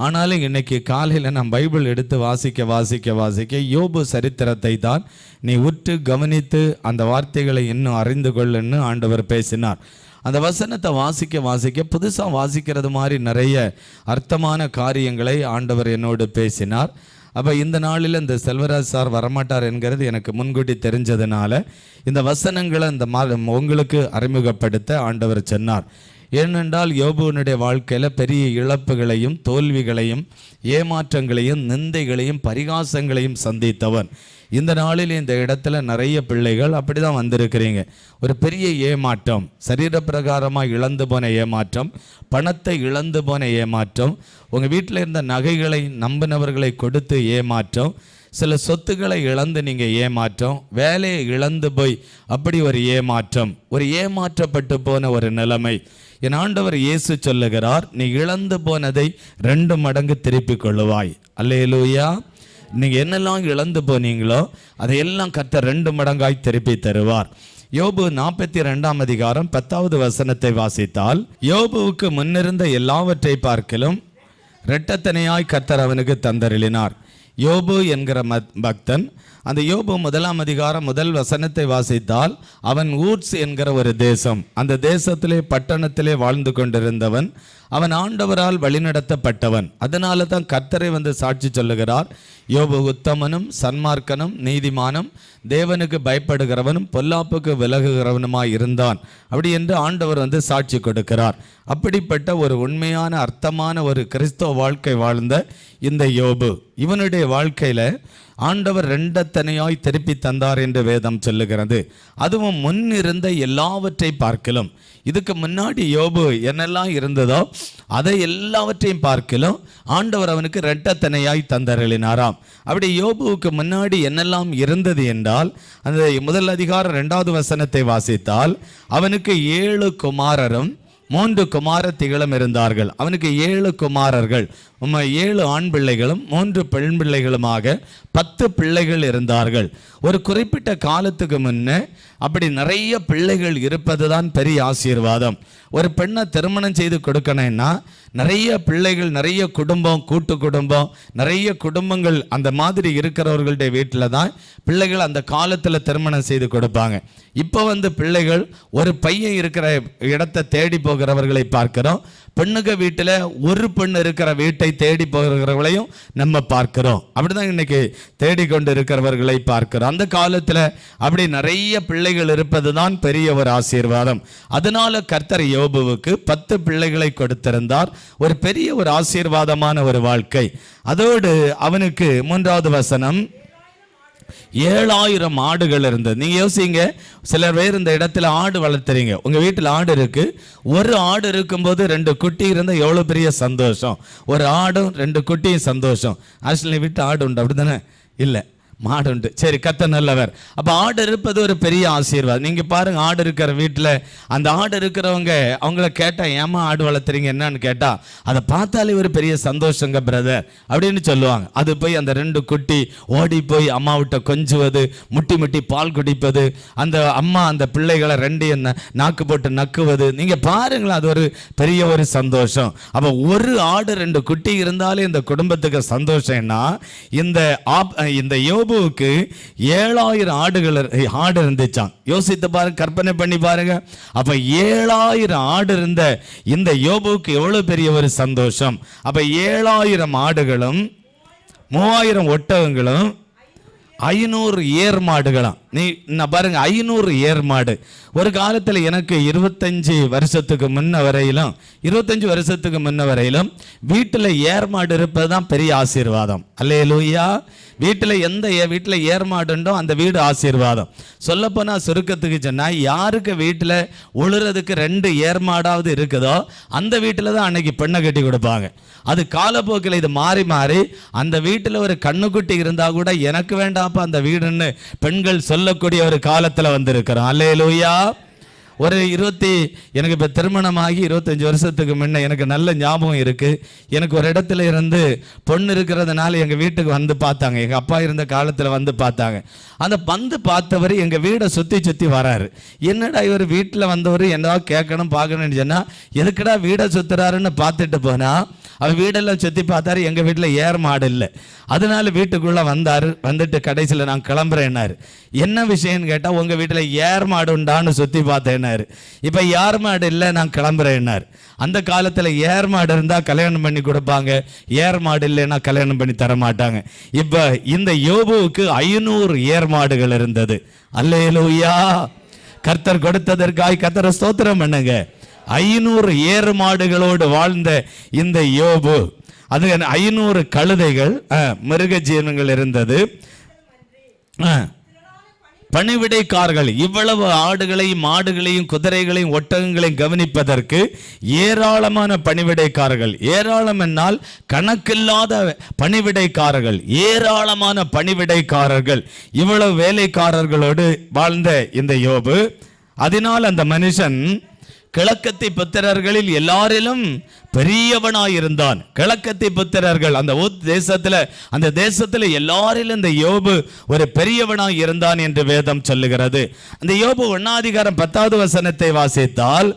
ஆனாலும் இன்னைக்கு காலையில் நான் பைபிள் எடுத்து வாசிக்க யோபு சரித்திரத்தை தான் நீ உற்று கவனித்து அந்த வார்த்தைகளை இன்னும் அறிந்து கொள்ளுன்னு ஆண்டவர் பேசினார். அந்த வசனத்தை வாசிக்க புதுசாக வாசிக்கிறது மாதிரி நிறைய அர்த்தமான காரியங்களை ஆண்டவர் என்னோடு பேசினார். அப்போ இந்த நாளில் இந்த செல்வராஜ் சார் வரமாட்டார் என்கிறது எனக்கு முன்கூட்டி தெரிஞ்சதுனால இந்த வசனங்களை உங்களுக்கு அறிமுகப்படுத்த ஆண்டவர் சொன்னார். ஏனென்றால் யோபுவினுடைய வாழ்க்கையில் பெரிய இழப்புகளையும் தோல்விகளையும் ஏமாற்றங்களையும் நிந்தைகளையும் பரிகாசங்களையும் சந்தித்தவன். இந்த நாளில் இந்த இடத்துல நிறைய பிள்ளைகள் அப்படி தான் வந்திருக்கிறீங்க. ஒரு பெரிய ஏமாற்றம், சரீரப்பிரகாரமாக இழந்து போன ஏமாற்றம், பணத்தை இழந்து போன ஏமாற்றம், உங்கள் வீட்டில் இருந்த நகைகளை நம்பினவர்களை கொடுத்து ஏமாற்றம், சில சொத்துக்களை இழந்து நீங்கள் ஏமாற்றம், வேலையை இழந்து போய் அப்படி ஒரு ஏமாற்றம், ஒரு ஏமாற்றப்பட்டு போன ஒரு நிலைமை. என் ஆண்டவர் இயேசு சொல்லுகிறார், நீ இழந்து போனதை 2 மடங்கு திருப்பி கொள்ளுவாய். அல்லேலூயா. நீங்கள் என்னெல்லாம் இழந்து போனீங்களோ அதையெல்லாம் கர்த்தர் 2 மடங்காய் திருப்பி தருவார். யோபு 42ஆம் அதிகாரம் 10வது வசனத்தை வாசித்தால், யோபுவுக்கு முன்னிருந்த எல்லாவற்றை பார்க்கிலும் இரட்டத்தனையாய் கர்த்தர் அவனுக்கு தந்தருளினார். யோபு என்கிற பக்தன், அந்த யோபு 1ஆம் அதிகாரம் 1 வசனத்தை வாசித்தால், அவன் ஊர்ஸ் என்கிற ஒரு தேசம், அந்த தேசத்திலே பட்டணத்திலே வாழ்ந்து கொண்டிருந்தவன். அவன் ஆண்டவரால் வழிநடத்தப்பட்டவன். அதனால தான் கர்த்தரை வந்து சாட்சி சொல்லுகிறார், யோபு உத்தமனும் சன்மார்க்கனும் நீதிமானும் தேவனுக்கு பயப்படுகிறவனும் பொல்லாப்புக்கு விலகுகிறவனுமாய் இருந்தான் அப்படி என்று ஆண்டவர் வந்து சாட்சி கொடுக்கிறார். அப்படிப்பட்ட ஒரு உண்மையான அர்த்தமான ஒரு கிறிஸ்தவ வாழ்க்கை வாழ்ந்த இந்த யோபு, இவனுடைய வாழ்க்கையில் ஆண்டவர் 2 திருப்பி தந்தார் என்று வேதம் சொல்லுகிறது. அதுவும் முன்னிருந்த எல்லாவற்றை பார்க்கலாம். இதுக்கு முன்னாடி யோபு என்னெல்லாம் இருந்ததோ அதை எல்லாவற்றையும் பார்க்கலாம் ஆண்டவர் அவனுக்கு 2 தந்தருளினாராம். அப்படி யோபுவுக்கு முன்னாடி என்னெல்லாம் இருந்தது என்றால், அந்த 1 அதிகாரம் 2வது வசனத்தை வாசித்தால், அவனுக்கு 7 குமாரரும் 3 குமாரத்திகளும் இருந்தார்கள். அவனுக்கு 7 குமாரர்கள், 7 ஆண் பிள்ளைகளும் 3 பெண் பிள்ளைகளுமாக 10 பிள்ளைகள் இருந்தார்கள். ஒரு குறிப்பிட்ட காலத்துக்கு முன்னே அப்படி நிறைய பிள்ளைகள் இருப்பது தான் பெரிய ஆசீர்வாதம். ஒரு பெண்ணை திருமணம் செய்து கொடுக்கணும்னா நிறைய பிள்ளைகள், நிறைய குடும்பம், கூட்டு குடும்பம், நிறைய குடும்பங்கள் அந்த மாதிரி இருக்கிறவர்களுடைய வீட்டில் தான் பிள்ளைகள் அந்த காலத்தில் திருமணம் செய்து கொடுப்பாங்க. இப்போ வந்து பிள்ளைகள் ஒரு பையன் இருக்கிற இடத்தை தேடி போகிறவர்களை பார்க்கிறோம். பெண்ணுக்கு வீட்டில் ஒரு பெண் இருக்கிற வீட்டை தேடி போகிறவர்களையும் நம்ம பார்க்கிறோம். அப்படிதான் இன்னைக்கு தேடிக்கொண்டு இருக்கிறவர்களை பார்க்கிறோம். அந்த காலத்தில் அப்படி நிறைய பிள்ளைகள் இருப்பது தான் பெரிய ஒரு ஆசீர்வாதம். அதனால கர்த்தர் யோபுவுக்கு 10 பிள்ளைகளை கொடுத்திருந்தார். ஒரு பெரிய ஒரு ஆசீர்வாதமான ஒரு வாழ்க்கை. அதோடு அவனுக்கு 3வது வசனம், 7000 ஆடுகள் இருந்தது. நீங்க யோசிங்க, சிலர் பேர் இந்த இடத்துல ஆடு வளர்த்துறீங்க, உங்க வீட்டில் ஆடு இருக்கு. ஒரு ஆடு இருக்கும்போது 2 குட்டி இருந்தா எவ்வளவு பெரிய சந்தோஷம். ஒரு ஆடும் 2 குட்டியும் சந்தோஷம். ஆக்சுவலி வீட்டு ஆடு உண்டு அப்படித்தானே? இல்லை, மாடு உண்டு. சரி, கர்த்தர் நல்லவர். அப்போ ஆடு இருப்பது ஒரு பெரிய ஆசீர்வாதம். நீங்கள் பாருங்க, ஆடு இருக்கிற வீட்டில் அந்த ஆடு இருக்கிறவங்க அவங்கள கேட்டால், ஏமா ஆடு வளர்த்துறீங்க என்னன்னு கேட்டால், அதை பார்த்தாலே ஒரு பெரிய சந்தோஷங்க பிரதர் அப்படின்னு சொல்லுவாங்க. அது போய் அந்த 2 குட்டி ஓடி போய் அம்மாவிட்ட கொஞ்சுவது, முட்டி முட்டி பால் குடிப்பது, அந்த அம்மா அந்த பிள்ளைகளை 2 நாக்கு போட்டு நக்குவது, நீங்கள் பாருங்களேன், அது ஒரு பெரிய ஒரு சந்தோஷம். அப்போ ஒரு ஆடு 2 குட்டி இருந்தாலே இந்த குடும்பத்துக்கு சந்தோஷம்னா, இந்த யோபுவுக்கு 7000 ஆடு இருந்துச்சான். யோசித்து பாருங்க, கற்பனை பண்ணி பாருங்க. அப்ப 7000 ஆடு இருந்த இந்த யோபுவுக்கு எவ்வளவு பெரிய ஒரு சந்தோஷம். அப்ப 7000 ஆடுகளும் 3000 ஒட்டகங்களும் 500 ஏர் மாடுகளாம். நான் பாருங்க, 500 ஏர் மாடு. ஒரு காலத்தில் எனக்கு 25 வருஷத்துக்கு முன்ன வரையிலும் வீட்டில் ஏர் மாடு இருப்பது தான் பெரிய ஆசீர்வாதம். அல்லேலூயா. வீட்டில் ஏர் மாடுண்டோ அந்த வீடு ஆசீர்வாதம். சொல்லப்போனால் சுருக்கத்துக்கு சொன்னால், யாருக்கு வீட்டில் உழுறதுக்கு 2 ஏர் மாடாவது இருக்குதோ அந்த வீட்டில் தான் அன்னைக்கு பெண்ணை கட்டி கொடுப்பாங்க. அது காலப்போக்கில் இது மாறி மாறி அந்த வீட்டில் ஒரு கண்ணுக்குட்டி இருந்தால் கூட எனக்கு வேண்டாப்பா அந்த வீடுன்னு பெண்கள் சொல்லக்கூடிய ஒரு காலத்தில் வந்திருக்கிறோம். அல்லேலூயா. எனக்கு இப்போ திருமணமாகி 25 வருஷத்துக்கு முன்ன எனக்கு நல்ல ஞாபகம் இருக்குது. எனக்கு ஒரு இடத்துல இருந்து பொண்ணு இருக்கிறதுனால எங்கள் வீட்டுக்கு வந்து பார்த்தாங்க. எங்கள் அப்பா இருந்த காலத்தில் வந்து பார்த்தாங்க. அந்த வந்து பார்த்தவர் எங்கள் வீடை சுற்றி வராரு. என்னடா இவர் வீட்டில் வந்தவர் என்னடா கேட்கணும் பார்க்கணும்னு சொன்னால், எதுக்குடா வீடை சுற்றுறாருன்னு பார்த்துட்டு போனால், அவர் வீடெல்லாம் சுற்றி பார்த்தாரு, எங்கள் வீட்டில் ஏர் மாடு இல்லை. அதனால வீட்டுக்குள்ளே வந்தார். வந்துட்டு கடைசியில் நான் கிளம்புறேன்னாரு. என்ன விஷயம்னு கேட்டால், உங்கள் வீட்டில் ஏர் மாடு உண்டான்னு சுற்றி பார்த்தேன்னாரு. இப்போ ஏர் மாடு இல்லை, நான் கிளம்புறேன்னாரு. அந்த காலத்தில் ஏர் மாடு இருந்தால் கல்யாணம் பண்ணி கொடுப்பாங்க, ஏர் மாடு இல்லைன்னா கல்யாணம் பண்ணி தர மாட்டாங்க. இப்போ இந்த யோபுவுக்கு 500 ஏர் மாடுகள் இருந்தது. அல்லேலூயா! கர்த்தர் கொடுத்ததற்காய் கர்த்தரை ஸ்தோத்திரம் பண்ணுங்க. 500 ஏறு மாடுகளோடு வாழ்ந்த இந்த யோபு, அது 500 கழுதைகள், மிருக ஜீவனங்கள் இருந்தது, பணிவிடைக்காரர்கள். இவ்வளவு ஆடுகளையும் மாடுகளையும் குதிரைகளையும் ஒட்டகங்களையும் கவனிப்பதற்கு ஏராளமான பணிவிடைக்காரர்கள். ஏராளம் என்னால் கணக்கில்லாத பணிவிடைக்காரர்கள், ஏராளமான பணிவிடைக்காரர்கள், இவ்வளவு வேலைக்காரர்களோடு வாழ்ந்த இந்த யோபு. அதனால் அந்த மனுஷன் கிழக்கத்தி புத்திரர்களில் எல்லாரிலும் பெரியவனாயிருந்தான். கிழக்கத்தி புத்திரர்கள் அந்த தேசத்துல எல்லாரிலும் இந்த யோபு ஒரு பெரியவனாய் இருந்தான் என்று வேதம் சொல்லுகிறது. அந்த யோபு 1 வசனத்தை வாசித்தால்,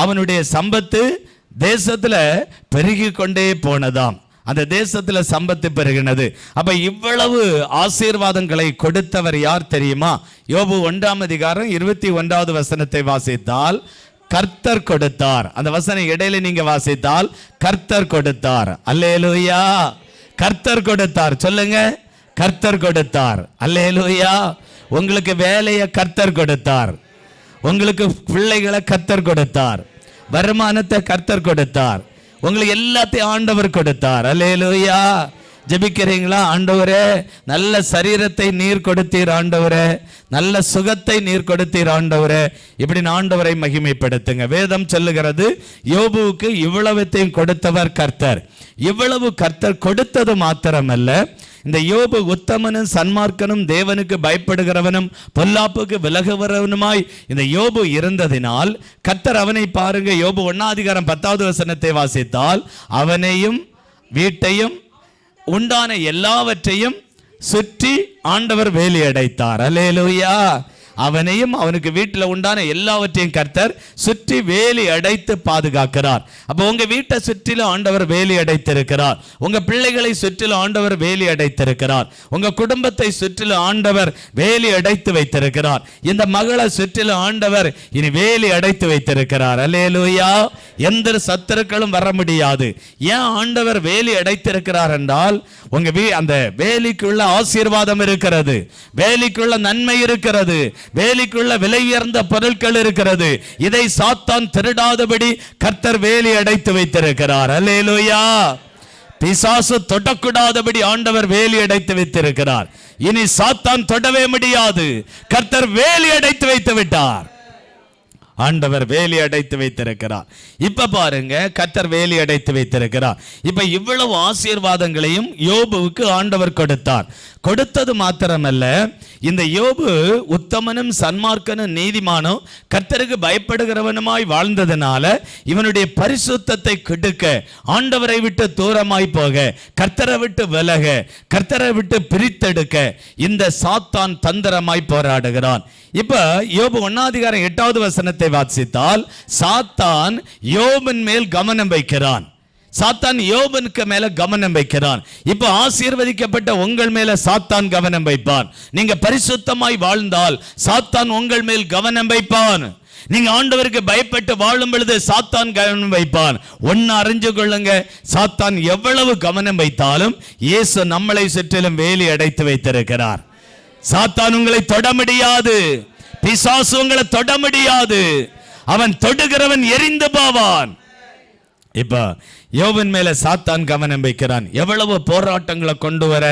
அவனுடைய சம்பத்து தேசத்துல பெருகி கொண்டே போனதாம். அந்த தேசத்துல சம்பத்து பெருகினது. அப்ப இவ்வளவு ஆசீர்வாதங்களை கொடுத்தவர் யார் தெரியுமா? யோபு 1 21 வசனத்தை வாசித்தால், கர்த்தர் கொடுத்தார். அந்த வசனம் இடையில நீங்க வாசித்தால், கர்த்தர் கொடுத்தார். அல்லேலூயா! கர்த்தர் கொடுத்தார். சொல்லுங்க, கர்த்தர் கொடுத்தார். அல்லேலூயா! உங்களுக்கு வேலையை கர்த்தர் கொடுத்தார், உங்களுக்கு பிள்ளைகளை கர்த்தர் கொடுத்தார், வருமானத்தை கர்த்தர் கொடுத்தார், உங்களுக்கு எல்லாத்தையும் ஆண்டவர் கொடுத்தார். அல்லேலூயா! ஜெபிக்கிறீங்களா? ஆண்டவரே, நல்ல சரீரத்தை நீர் கொடுத்தீர் ஆண்டவரே, நல்ல சுகத்தை நீர் கொடுத்தீர் ஆண்டவரே. இப்படி ஆண்டவரை மகிமைப்படுத்துங்க. வேதம் சொல்லுகிறது, யோபுவுக்கு இவ்வளவுத்தையும் கொடுத்தவர் கர்த்தர். இவ்வளவு கர்த்தர் கொடுத்தது மாத்திரமல்ல, இந்த யோபு உத்தமனும் சன்மார்க்கனும் தேவனுக்கு பயப்படுகிறவனும் பொல்லாப்புக்கு விலகுகிறவனுமாய் இந்த யோபு இருந்ததினால் கர்த்தர் அவனை பாருங்க. யோபு 1 வசனத்தை வாசித்தால், அவனையும் வீட்டையும் உண்டான எல்லாவற்றையும் சுற்றி ஆண்டவர் வேலி அடைத்தார். அல்லேலூயா! அவனையும் அவனுக்கு வீட்டில் உண்டான எல்லாவற்றையும் கர்த்தர் சுற்றி வேலி அடைத்து பாதுகாக்கிறார். அப்போ உங்க வீட்டை சுற்றிலும் ஆண்டவர் வேலி அடைத்திருக்கிறார். உங்க பிள்ளைகளை சுற்றிலும் ஆண்டவர் வேலி அடைத்திருக்கிறார். உங்க குடும்பத்தை சுற்றிலும் ஆண்டவர் வேலி அடைத்து வைத்திருக்கிறார். இந்த மகளை சுற்றிலும் ஆண்டவர் இனி வேலி அடைத்து வைத்திருக்கிறார். அல்லேலூயா! எந்த சத்துருக்களும் வர முடியாது. ஏன் ஆண்டவர் வேலி அடைத்திருக்கிறார் என்றால், உங்க அந்த வேலிக்குள்ள ஆசீர்வாதம் இருக்கிறது, வேலிக்குள்ள நன்மை இருக்கிறது, வேலிக்குள்ள விலை உயர்ந்த பொருட்கள் இருக்கிறது. இதை சாத்தான் திருடாதபடி கர்த்தர் வேலி அடைத்து வைத்திருக்கிறார். அல்லேலூயா! பிசாசு தொடக்கூடாதபடி ஆண்டவர் வேலி அடைத்து வைத்திருக்கிறார். இனி சாத்தான் தொடவே முடியாது. கர்த்தர் வேலி அடைத்து வைத்து விட்டார். ஆண்டவர் வேலி அடைத்து வைத்திருக்கிறார். இப்ப பாருங்க, கர்த்தர் வேலி அடைத்து வைத்திருக்கிறார். இப்ப இவ்வளவு ஆசீர்வாதங்களையும் யோபுவுக்கு ஆண்டவர் கொடுத்தார். கொடுத்தது மாத்திரமல்ல, இந்த யோபு உத்தமனும் சன்மார்க்கனும் நீதிமானும் கர்த்தருக்கு பயப்படுகிறவனுமாய் வாழ்ந்ததனால இவனுடைய பரிசுத்தத்தை கெடுக்க, ஆண்டவரை விட்டு தூரமாய் போக, கர்த்தரை விட்டு விலக, கர்த்தரை விட்டு பிரித்தெடுக்க இந்த சாத்தான் தந்திரமாய் போராடுகிறான். இப்ப யோபு 1 வசனத்தை வாசித்தால், சாத்தான் யோபின் மேல் கவனம் வைக்கிறான். சாத்தான் யோபனுக்கு மேல கவனம் வைக்கிறான். இப்ப ஆசீர்வதிக்கப்பட்ட உங்கள் மேல சாத்தான் கவனம் வைப்பான். நீங்க பரிசுத்தமாய் வாழ்ந்தால் சாத்தான் உங்கள் மேல் கவனம் வைப்பான். நீங்க ஆண்டவருக்கு பயப்பட்டு வாழும் பொழுது சாத்தான் கவனம் வைப்பான். ஒன்னு அறிஞ்சு கொள்ளுங்க, சாத்தான் எவ்வளவு கவனம் வைத்தாலும் இயேசு நம்மளை சுற்றிலும் வேலி அடைத்து வைத்திருக்கிறார். சாத்தான் உங்களை தொட முடியாது, பிசாசு உங்களை தொட முடியாது. அவன் தொடுகிறவன் எரிந்து போவான். இப்ப யோபின் மேல சாத்தான் கவனம் வைக்கிறான். எவ்வளவு போராட்டங்களை கொண்டு வர,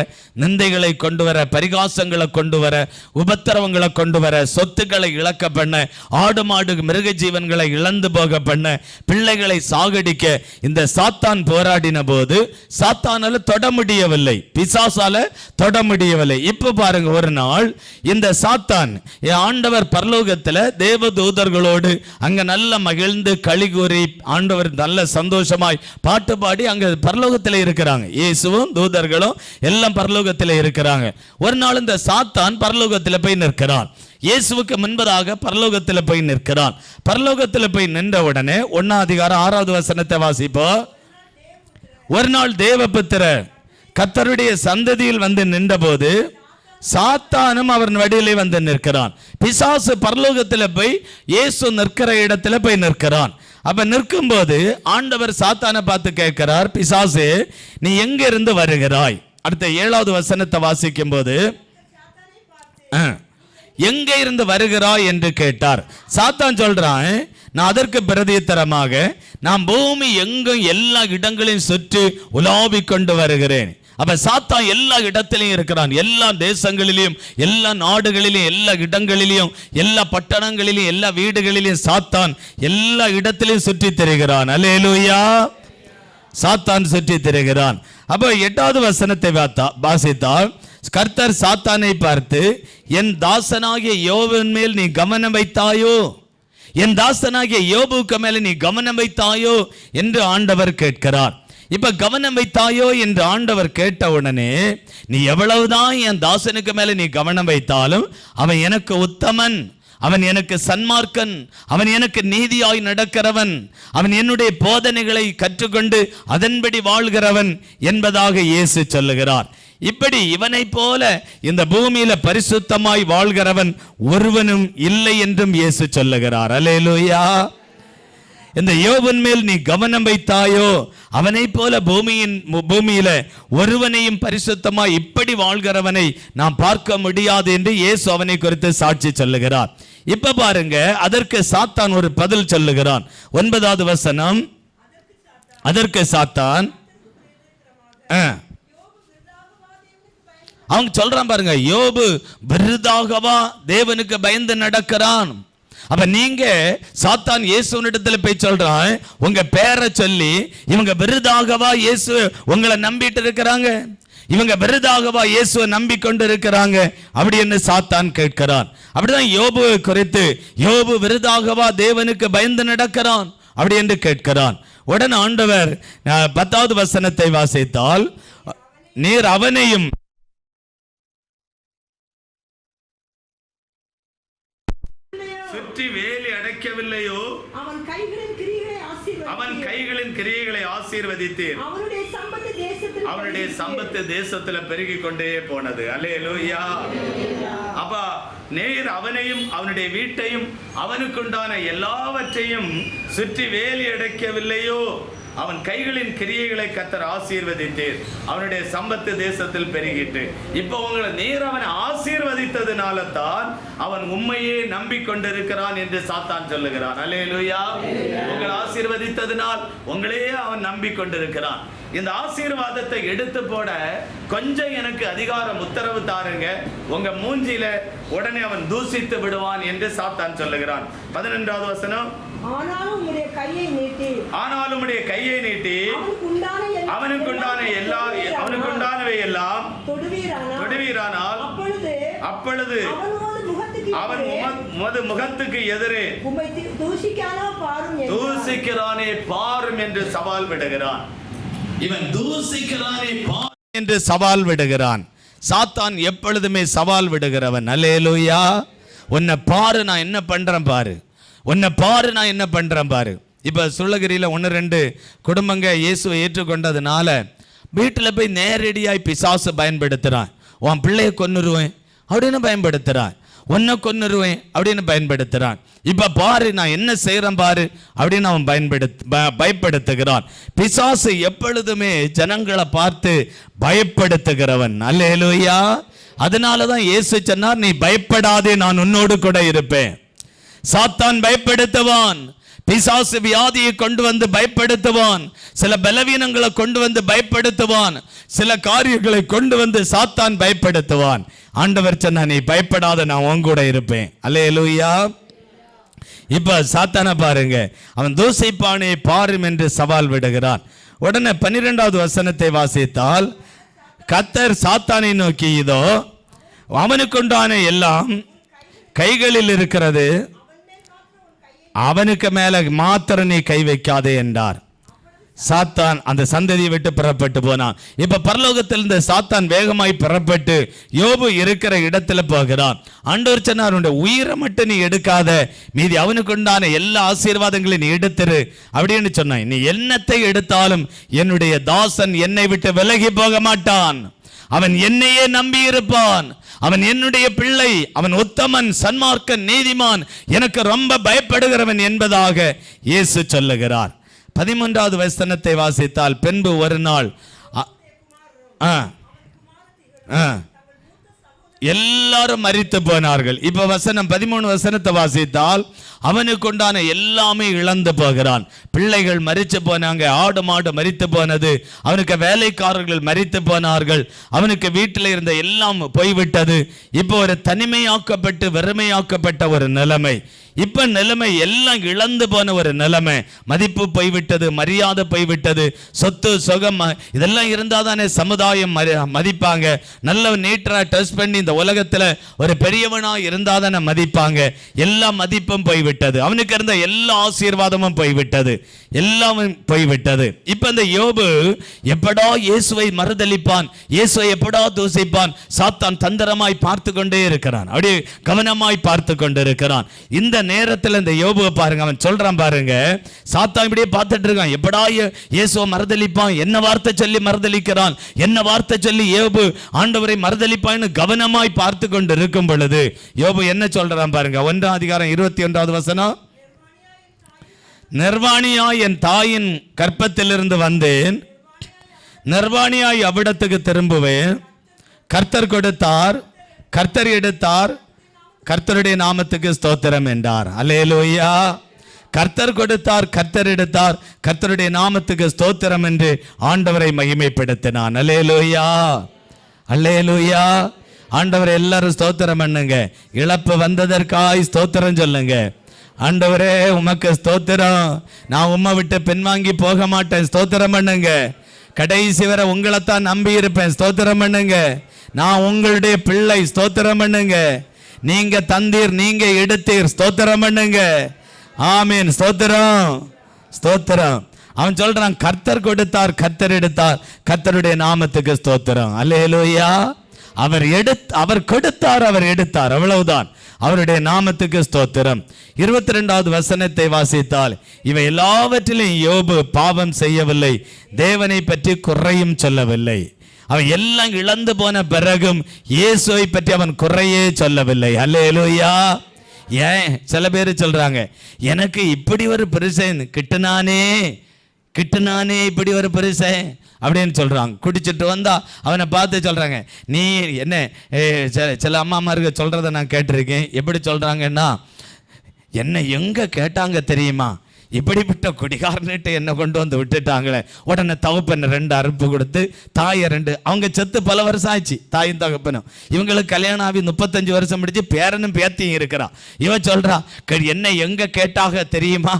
நிந்தைகளை கொண்டு வர, பரிகாசங்களை கொண்டு வர, உபத்திரவங்களை கொண்டு வர, சொத்துக்களை இழக்க பண்ண, ஆடு மாடு மிருக ஜீவன்களை இழந்து போக பண்ண, பிள்ளைகளை சாகடிக்க இந்த சாத்தான் போராடின போது சாத்தானால தொட முடியவில்லை, பிசாசால தொட முடியவில்லை. இப்ப பாருங்க, ஒரு நாள் இந்த சாத்தான் ஆண்டவர் பரலோகத்துல தேவ தூதர்களோடு அங்க நல்ல மகிழ்ந்து களி கூறி ஆண்டவர் நல்ல சந்தோஷமாய் பாட்டு பாடி அங்க பரலோகத்தில் இருக்கிறாங்க. இயேசுவும் தூதர்களும் எல்லாம் பரலோகத்தில் இருக்கிறாங்க. ஒரு நாள் இந்த சாத்தான் பரலோகத்தில் போய் நிற்கிறான். இயேசுவுக்கு முன்பதாக பரலோகத்தில் போய் நிற்கிறான். பரலோகத்தில் போய் நின்ற உடனே 1 அதிகாரம் 6 வசனத்தை வாசிப்போம். ஒரு நாள் தேவபுத்திரர் கர்த்தருடைய சந்ததியில் வந்து நின்றபோது சாத்தானும் அவன் வழியிலே வந்து நிற்கிறான். பிசாசு பரலோகத்தில் போய் இயேசு நிற்கிற இடத்துல போய் நிற்கிறான். அப்ப நிற்கும்போது ஆண்டவர் சாத்தானை பார்த்து கேட்கிறார், பிசாசு நீ எங்க இருந்து வருகிறாய்? அடுத்த 7வது வசனத்தை வாசிக்கும் போது எங்க இருந்து வருகிறாய் என்று கேட்டார். சாத்தான் சொல்றான், நான் அதற்கு பிரதியுத்தரமாக நான் பூமி எங்கும் எல்லா இடங்களையும் சுற்றி உலாவிக் கொண்டு வருகிறேன். அப்ப சாத்தான் எல்லா இடத்திலையும் இருக்கிறான், எல்லா தேசங்களிலும், எல்லா நாடுகளிலும், எல்லா இடங்களிலும், எல்லா பட்டணங்களிலும், எல்லா வீடுகளிலும் சாத்தான் எல்லா இடத்திலையும் சுற்றி திரிகிறான். அல்லேலூயா. சாத்தான் சுற்றி திரிகிறான். அப்ப 8வது வசனத்தை வாசித்தால் கர்த்தர் சாத்தானை பார்த்து, என் தாசனாகிய யோபின் மேல் நீ கவனம் வைத்தாயோ, என் தாசனாகிய யோபுக்கு மேல நீ கவனம் வைத்தாயோ என்று ஆண்டவர் கேட்கிறார். இப்ப கவனம் வைத்தாயோ என்று ஆண்டவர் கேட்ட உடனே, நீ எவ்வளவுதான் என் தாசனுக்கு மேல நீ கவனம் வைத்தாலும் அவன் எனக்கு உத்தமன், அவன் எனக்கு சன்மார்க்கன், அவன் எனக்கு நீதியாய் நடக்கிறவன், அவன் என்னுடைய போதனைகளை கற்றுக்கொண்டு அதன்படி வாழ்கிறவன் என்பதாக இயேசு சொல்லுகிறார். இப்படி இவனை போல இந்த பூமியில பரிசுத்தமாய் வாழ்கிறவன் ஒருவனும் இல்லை என்றும் இயேசு சொல்லுகிறார். அல்லேலூயா. இந்த யோபின் மேல் நீ கவனம் வைத்தாயோ, அவனை போல பூமியில ஒருவனையும் பரிசுத்தமாய் இப்படி வாழ்கிறவனை நாம் பார்க்க முடியாது என்று இயேசு அவனை குறித்து சாட்சி சொல்லுகிறார். இப்ப பாருங்க, அதற்கு சாத்தான் ஒரு பதில் சொல்லுகிறான். 9வது வசனம். அதற்கு சாத்தான் அவங்க சொல்றான் பாருங்க, யோபு விருதாகவா தேவனுக்கு பயந்து நடக்கிறான். அப்ப நீங்க சாத்தான் இயேசுவினிடத்துல போய் சொல்றான், உங்க பேரை சொல்லி இவங்க விருதாகவா இயேசு உங்களை நம்பிட்டு இருக்கிறாங்க, இவங்க விருதாகவா இயேசுவை நம்பிக்கொண்டு இருக்கிறாங்க அப்படி என்று சாத்தான் கேட்கிறான். அப்படிதான் யோபு குறித்து, யோபு விருதாகவா தேவனுக்கு பயந்து நடக்கிறான் அப்படி என்று கேட்கிறான். உடனே ஆண்டவர் 10வது வசனத்தை வாசித்தால், நீர் அவனையும் சுற்றி வேலி அடைக்கவில்லையோ, அவன் கைகளின் கிரியைகளை ஆசீர்வதித்தீர், அவனுடைய சம்பத்து தேசத்துல பெருகி கொண்டே போனது. அல்லேலூயா. அப்ப நேர் அவனையும் அவனுடைய வீட்டையும் அவனுக்குண்டான எல்லாவற்றையும் சுற்றி வேலி அடைக்கவில்லையோ, அவன் கைகளின் கிரியைகளை கர்த்தர் ஆசீர்வதித்தீர், அவனுடைய சம்பத்து தேசத்தில் பெருகிட்டு. இப்போ உங்களை நேர் அவனை ஆசீர்வதித்ததுனால தான் அவன் உண்மையே நம்பிக்கொண்டிருக்கிறான் என்று சாத்தான் சொல்லுகிறான். அல்லேலூயா. உங்களை ஆசீர்வதித்ததுனால் உங்களையே அவன் நம்பிக்கொண்டிருக்கிறான். இந்த ஆசீர்வாதத்தை எடுத்து போட கொஞ்சம் எனக்கு அதிகாரம் உத்தரவு தாருங்க, உங்க மூஞ்சில உடனே அவன் தூசித்து விடுவான் என்று சாத்தான் சொல்லுகிறான். 11வது வசனம். ஆனாலும் உம்முடைய கையை நீட்டி அவனுக்குண்டானவை எல்லாம் தொடுவீரானால் அப்பொழுது அவன் உமது முகத்துக்கு எதிரே தூசிக்கிறானே பாரும் என்று சவால் விடுகிறான். இவன் தூசிக்கிறானே பாரும் என்று சவால் விடுகிறான். சாத்தான் எப்பொழுதுமே சவால் விடுகிறவன். அல்லேலூயா. உன்னை பாரு, நான் என்ன பண்றேன் பாரு, உன்னை பாரு நான் என்ன பண்றேன் பாரு. இப்ப சுள்ளகிரியில 1-2 குடும்பங்க இயேசுவை ஏற்றுக்கொண்டதுனால வீட்டில் போய் நேரடியாய் பிசாசு பயன்படுத்துறான். உன் பிள்ளைய கொன்னுருவேன் அப்படின்னு பயன்படுத்துறான், உன்னை கொன்னுருவேன் அப்படின்னு பயன்படுத்துறான். இப்ப பாரு நான் என்ன செய்யறேன் பாரு அப்படின்னு அவன் பயப்படுத்துகிறான். பிசாசு எப்பொழுதுமே ஜனங்களை பார்த்து பயப்படுத்துகிறவன். அல்லேலூயா. அதனாலதான் இயேசு சொன்னார், நீ பயப்படாதே, நான் உன்னோடு கூட இருப்பேன். சாத்தான் பயப்படுத்துவான், பிசாசு வியாதியை கொண்டு வந்து பயப்படுத்துவான், சில பலவீனங்களை கொண்டு வந்து பயப்படுத்துவான், சில காரியங்களை கொண்டு வந்து சாத்தான் பயப்படுத்துவான். ஆண்டவர் சொன்னா, நீ பயப்படாத, நான் உன் கூட இருப்பேன். அல்லேலூயா. இப்ப சாத்தான பாருங்க, அவன் தூசைப்பானை பாரும் என்று சவால் விடுகிறான். உடனே 12வது வசனத்தை வாசித்தால், கர்த்தர் சாத்தானை நோக்கி, இதோ அவனுக்குண்டான எல்லாம் கைகளில் இருக்கிறது, அவனுக்கு மேல மாத்திரம் நீ கை வைக்காதே என்றார். சாத்தான் அந்த சந்ததியை விட்டு புறப்பட்டு போனான். இப்ப பரலோகத்திலிருந்து சாத்தான் வேகமாய் புறப்பட்டு யோபு இருக்கிற இடத்துல போகிறான். ஆண்டவர் சொன்னார், உன்னுடைய உயிரை மட்டும் நீ எடுக்காத, மீதி அவனுக்கு உண்டான எல்லா ஆசீர்வாதங்களையும் நீ எடுத்துரு அப்படின்னு சொன்னான். நீ என்னத்தை எடுத்தாலும் என்னுடைய தாசன் என்னை விட்டு விலகி போக மாட்டான், அவன் என்னையே நம்பி இருப்பான், அவன் என்னுடைய பிள்ளை, அவன் உத்தமன், சன்மார்க்கன், நீதிமான், எனக்கு ரொம்ப பயப்படுகிறவன் என்பதாக இயேசு சொல்லுகிறார். 13வது வசனத்தை வாசித்தால், பின்பு ஒரு நாள் எல்லாரும் மரித்து போனார்கள். இப்ப வசனம் 13 வசனத்தை வாசித்தால், அவனுக்கு உண்டான எல்லாமே இழந்து போகிறான். பிள்ளைகள் மரித்து போனாங்க, ஆடு மாடு மரித்து போனது, அவனுக்கு வேலைக்காரர்கள் மரித்து போனார்கள், அவனுக்கு வீட்டில் இருந்த எல்லாம் போய்விட்டது. இப்போ ஒரு தனிமையாக்கப்பட்டு வெறுமையாக்கப்பட்ட ஒரு நிலைமை. இப்ப நிலைமை எல்லாம் இழந்து போன ஒரு நிலைமை. மதிப்பு போய்விட்டது, மரியாதை போய்விட்டது, சொத்து சுகம் இதெல்லாம் இருந்தா தானே சமுதாயம் மதிப்பாங்க. நல்ல நீட்டா டெஸ்ட் பண்ணி இந்த உலகத்துல ஒரு பெரியவனா இருந்தா தானே மதிப்பாங்க. எல்லா மதிப்பும் போய்விட்டது, அவனுக்கு இருந்த எல்லா ஆசீர்வாதமும் போய்விட்டது, எல்லாமே போய்விட்டது. இப்ப இந்த யோபு எப்படா இயேசுவை மறுதலிப்பான், இயேசுவை எப்படா தூசிப்பான், சாத்தான் தந்திரமாய் பார்த்து கொண்டே இருக்கிறான், அப்படியே கவனமாய் பார்த்து கொண்டு இருக்கிறான். இந்த நேரத்தில் இந்த யோபுவை பாருங்க, அவன் சொல்றான் பாருங்க, சாத்தான் இப்படியே பார்த்துட்டு இருக்கான், எப்படா இயேசுவை மறுதலிப்பான், என்ன வார்த்தை சொல்லி மறுதலிக்கிறான், என்ன வார்த்தை சொல்லி யோபு ஆண்டவரை மறுதலிப்பான்னு கவனமாய் பார்த்து கொண்டு இருக்கும் பொழுது யோபு என்ன சொல்றான் பாருங்க. 1ஆம் அதிகாரம் 21வது வசனம், நிர்வாணியாய் என் தாயின் கற்பத்திலிருந்து வந்தேன், நிர்வாணியாய் அவ்விடத்துக்கு திரும்புவேன், கர்த்தர் கொடுத்தார், கர்த்தர் எடுத்தார், கர்த்தருடைய நாமத்துக்கு ஸ்தோத்திரம் என்றார். அல்லேலூயா. கர்த்தர் கொடுத்தார், கர்த்தர் எடுத்தார், கர்த்தருடைய நாமத்துக்கு ஸ்தோத்திரம் என்று ஆண்டவரை மகிமைப்படுத்தினான். அல்லேலூயா, அல்லேலூயா. ஆண்டவரை எல்லாரும் ஸ்தோத்திரம் பண்ணுங்க. இழப்பு வந்ததற்காய் ஸ்தோத்திரம் சொல்லுங்க. ஆண்டவரே உமக்கு ஸ்தோத்திரம், நான் உம்மை விட்டு பின்வாங்கி போக மாட்டேன், ஸ்தோத்திரம் பண்ணுங்க. கடைசி வரை உங்களைத்தான் நம்பி இருப்பேன், ஸ்தோத்திரம் பண்ணுங்க. நான் உங்களுடைய பிள்ளை, ஸ்தோத்திரம் பண்ணுங்க. நீங்க தந்தீர், நீங்க எடுத்தீர், ஸ்தோத்திரம் பண்ணுங்க. ஆமீன், ஸ்தோத்திரம், ஸ்தோத்திரம். அவன் சொல்றான், கர்த்தர் கொடுத்தார், கர்த்தர் எடுத்தார், கர்த்தருடைய நாமத்துக்கு ஸ்தோத்திரம். அல்லேலூயா. அவர் கொடுத்தார், அவர் எடுத்தார், அவ்வளவுதான். அவருடைய நாமத்துக்கு ஸ்தோத்திரம். 22வது வசனத்தை வாசித்தால், இவை எல்லாவற்றிலும் யோபு பாவம் செய்யவில்லை, தேவனை பற்றி குறையும் சொல்லவில்லை. அவன் எல்லாம் இழந்து போன பிறகும் இயேசுவை பற்றி அவன் குறையே சொல்லவில்லை. அல்லேலூயா. ஏன் சில பேர் சொல்றாங்க, எனக்கு இப்படி ஒரு பரிசன் கிட்டுனானே இப்படி ஒரு பரிசன் அப்படின்னு சொல்றாங்க. குடிச்சிட்டு வந்தா அவனை பார்த்து சொல்றாங்க, நீ என்ன, சில அம்மாமாருக்கு சொல்றதை நான் கேட்டிருக்கேன். எப்படி சொல்றாங்கன்னா, என்ன எங்க கேட்டாங்க தெரியுமா, இப்படிப்பட்ட குடிகாரன்ட்டு என்ன கொண்டு வந்து விட்டுட்டாங்களே. உடனே தகப்பன் 2 அறுப்பு கொடுத்து, தாயை 2, அவங்க செத்து பல வருஷம் ஆச்சு, தாயும் தகப்பனும். இவங்களுக்கு கல்யாணம் ஆகி 35 வருஷம் முடிச்சு பேரனும் பேத்தியும் இருக்கிறான். இவன் சொல்றா, என்ன எங்க கேட்டாக தெரியுமா,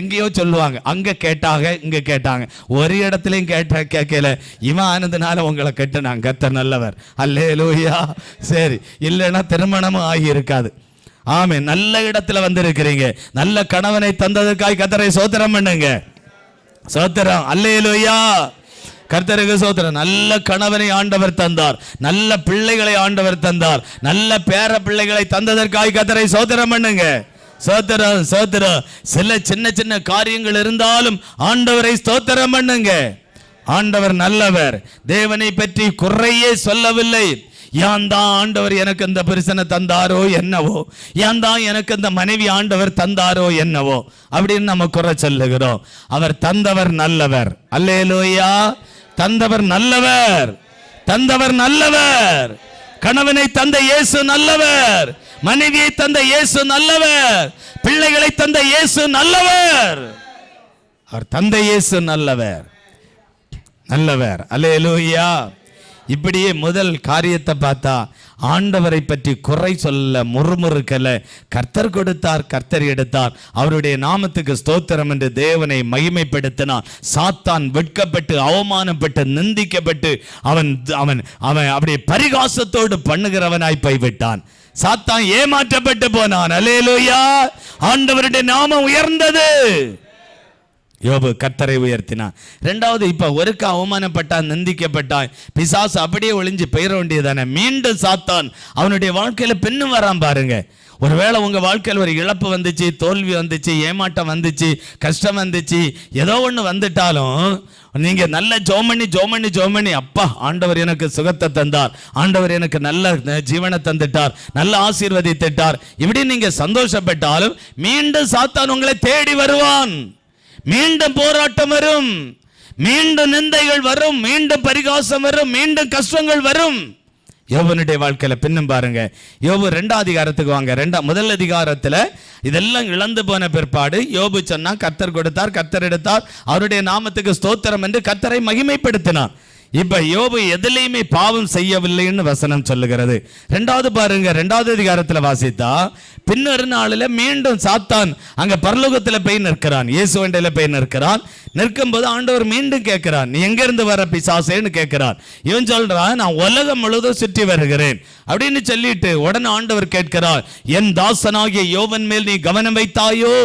எங்கேயோ சொல்லுவாங்க, அங்க கேட்டாங்க இங்க கேட்டாங்க, ஒரு இடத்துலையும் கேட்கல. இவன் ஆனதுனால உங்களை கட்டுனாங்க, கர்த்தர் நல்லவர். அல்லேலூயா. சரி, இல்லைன்னா திருமணமும் ஆகி இருக்காது. ஆமே, நல்ல இடத்துல வந்திருக்கிறீங்க. நல்ல கணவனை தந்ததுக்காய் கர்த்தரை ஸ்தோத்திரம் பண்ணுங்க. ஸ்தோத்திரம், அல்லேலூயா. கர்த்தருக்கு ஸ்தோத்திரம். நல்ல கணவனை ஆண்டவர் தந்தார், நல்ல பிள்ளைகளை ஆண்டவர் தந்தார், நல்ல பேர பிள்ளைகளை தந்ததற்காய் கர்த்தரை ஸ்தோத்திரம் பண்ணுங்க. ஸ்தோத்திரம், ஸ்தோத்திரம். சில சின்ன சின்ன காரியங்கள் இருந்தாலும் ஆண்டவரை ஸ்தோத்திரம் பண்ணுங்க. ஆண்டவர் நல்லவர், தேவனை பற்றி குறையே சொல்லவில்லை. ஏன் தான் ஆண்டவர் எனக்கு இந்த பரிசனை தந்தாரோ என்னவோ, ஏன் தான் எனக்கு இந்த மனைவி ஆண்டவர் தந்தாரோ என்னவோ அப்படின்னு நம்ம குறை சொல்லுகிறோம். அவர் தந்தவர் நல்லவர். அல்லேலூயா. தந்தவர் நல்லவர், தந்தவர் நல்லவர். கணவனை தந்த இயேசு நல்லவர், மனைவியை தந்த இயேசு நல்லவர், பிள்ளைகளை தந்த இயேசு நல்லவர். அவர் தந்த இயேசு நல்லவர், நல்லவர். அல்லேலூயா. இப்படியே முதல் காரியத்தை பார்த்தா, ஆண்டவரை பற்றி குறை சொல்ல, முறுமுறுக்கல. கர்த்தர் கொடுத்தார், கர்த்தர் எடுத்தார், அவருடைய நாமத்துக்கு ஸ்தோத்திரம் என்று தேவனை மகிமைப்படுத்தினான். சாத்தான் வெட்கப்பட்டு, அவமானப்பட்டு, நிந்திக்கப்பட்டு அவன் அவன் அவன் அப்படியே பரிகாசத்தோடு பண்ணுகிறவனாய் போய்விட்டான். சாத்தான் ஏமாற்றப்பட்டு போனான். அல்லேலூயா. ஆண்டவருடைய நாமம் உயர்ந்தது. யோபு கர்த்தரை உயர்த்தினான். ரெண்டாவது, இப்ப ஒருக்க அவமானப்பட்டான், நிந்திக்கப்பட்டான், பிசாசு அப்படியே ஒளிஞ்சு பெயர வேண்டியதானே. மீண்டும் சாத்தான் அவனுடைய வாழ்க்கையில பின்னும் வரான் பாருங்க. ஒருவேளை உங்க வாழ்க்கையில் ஒரு இழப்பு வந்துச்சு, தோல்வி வந்துச்சு, ஏமாட்டம் வந்துச்சு, கஷ்டம் வந்துச்சு, ஏதோ ஒன்று வந்துட்டாலும் நீங்க நல்ல ஜோமணி அப்பா ஆண்டவர் எனக்கு சுகத்தை தந்தார், ஆண்டவர் எனக்கு நல்ல ஜீவனை தந்துட்டார், நல்ல ஆசீர்வதித்துட்டார், இப்படி நீங்க சந்தோஷப்பட்டாலும் மீண்டும் சாத்தான் உங்களை தேடி வருவான். மீண்டும் போராட்டம் வரும், மீண்டும் நிந்தைகள் வரும், மீண்டும் பரிகாசம் வரும், மீண்டும் கஷ்டங்கள் வரும். யோபனுடைய வாழ்க்கையில பின்னும் பாருங்க. யோபு 2ஆம் அதிகாரத்துக்கு வாங்க. முதல் அதிகாரத்துல இதெல்லாம் இழந்து போன பிற்பாடு யோபு சொன்னா, கர்த்தர் கொடுத்தார், கர்த்தர் எடுத்தார், அவருடைய நாமத்துக்கு ஸ்தோத்திரம் என்று கர்த்தரை மகிமைப்படுத்தினார். இப்ப யோபு எதிலையுமே பாவம் செய்யவில்லைன்னு வசனம் சொல்லுகிறது. ரெண்டாவது பாருங்க, 2ஆவது அதிகாரத்துல வாசித்தா, பின்னொரு நாளில் மீண்டும் சாத்தான் அங்க பரலோகத்துல போய் நிற்கிறான், இயேசுவண்டையில போய் நிற்கிறான். நிற்கும் போது ஆண்டவர் மீண்டும் கேட்கிறான், நீ எங்க இருந்து வர பிசாசேன்னு கேட்கிறான். இவன் சொல்றான், நான் உலகம் முழுவதும் சுற்றி வருகிறேன் அப்படின்னு சொல்லிட்டு உடனே ஆண்டவர் கேட்கிறார், என் தாசனாகிய யோவன் மேல் நீ கவனம் வைத்தாயோ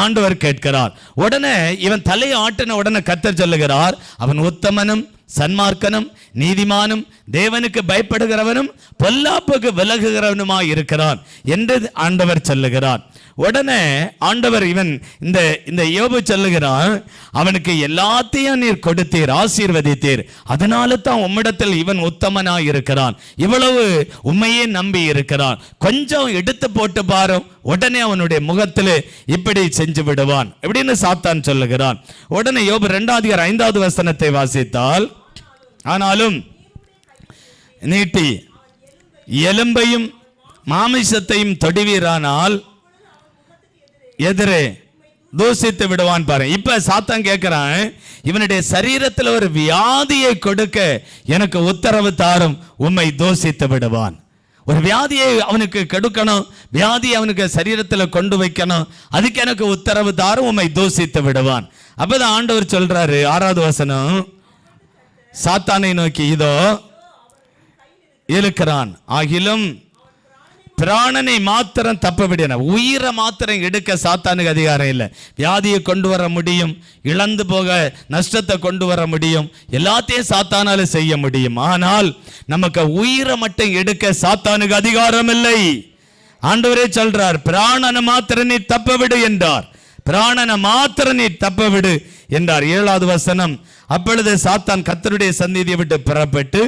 ஆண்டவர் கேட்கிறார். உடனே இவன் தலையை ஆட்டின உடனே கர்த்தர் சொல்லுகிறார், அவன் உத்தமனும் சன்மார்க்கனும் நீதிமானும் தேவனுக்கு பயப்படுகிறவனும் பொல்லாப்புக்கு விலகுகிறவனுமாய் இருக்கிறான் என்று ஆண்டவர் சொல்லுகிறார். உடனே ஆண்டவர் இந்த யோபு சொல்லுகிறான், அவனுக்கு எல்லாத்தையும் நீர் கொடுத்தீர், ஆசீர்வதித்தீர், அதனால தான் உம்மிடத்தில் இவன் உத்தமனாய் இருக்கிறான், இவ்வளவு உண்மையே நம்பி இருக்கிறான், கொஞ்சம் எடுத்து போட்டு பாரு, உடனே அவனுடைய முகத்தில் இப்படி செஞ்சு விடுவான் இப்படின்னு சாத்தான் சொல்லுகிறான். உடனே யோபு 2ஆம் அதிகாரம் 5வது வசனத்தை வாசித்தால், ஆனாலும் நீட்டி எலும்பையும் மாமிசத்தையும் தொடுவீரானால் எதிரே தூசித்து விடுவான் பாரு. இப்ப சாத்தான் கேட்கிறான், இவனுடைய சரீரத்தில் ஒரு வியாதியை கொடுக்க எனக்கு உத்தரவு தாரும், உம்மை தூசித்து விடுவான். ஒரு வியாதியை அவனுக்கு கெடுக்கணும், வியாதியை அவனுக்கு சரீரத்தில் கொண்டு வைக்கணும், அதுக்கு எனக்கு உத்தரவு தாரும், உம்மை தூசித்து விடுவான். அப்பதான் ஆண்டவர் சொல்றாரு, 6வது வசனம், சாத்தானை நோக்கி இதோ இழுக்கிறான், ஆகிலும் பிராணனை மாத்திரம் தப்ப விடணும், உயிரை மாத்திரம் எடுக்க சாத்தானுக்கு அதிகாரம் இல்லை. வியாதியை கொண்டு வர முடியும், இழந்து போக நஷ்டத்தை கொண்டு வர முடியும், எல்லாத்தையும் சாத்தானால செய்ய முடியும். ஆனால் நமக்கு உயிரை மட்டும் எடுக்க சாத்தானுக்கு அதிகாரம் இல்லை. ஆண்டவரே சொல்றார், பிராணனை மாத்திரம் நீ தப்ப விடு என்றார், பிராணனை மாத்திரம் நீ தப்ப விடு என்றார். 7வது வசனம், அப்பொழுது சாத்தான் கர்த்தருடைய சந்நிதியை விட்டு புறப்பட்டு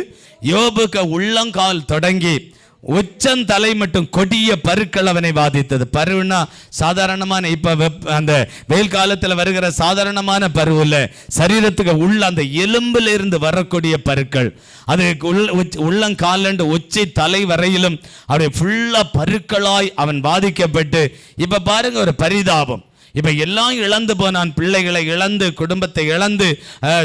யோபுக்கு உள்ளங்கால் தொடங்கி உச்சந்தலை மட்டும் கொடிய பருக்கள் அவனை பாதித்தது. பருவுன்னா சாதாரணமான இப்ப அந்த வெயில் காலத்தில் வருகிற சாதாரணமான பருவு இல்ல, சரீரத்துக்கு உள்ள அந்த எலும்புல இருந்து வரக்கூடிய பருக்கள், அது உள்ளங்கால் உச்சி தலை வரையிலும் அப்படியே ஃபுல்லா பருக்களாய் அவன் பாதிக்கப்பட்டு, இப்ப பாருங்க ஒரு பரிதாபம். இப்ப எல்லாம் இழந்து போனான், பிள்ளைகளை இழந்து, குடும்பத்தை இழந்து,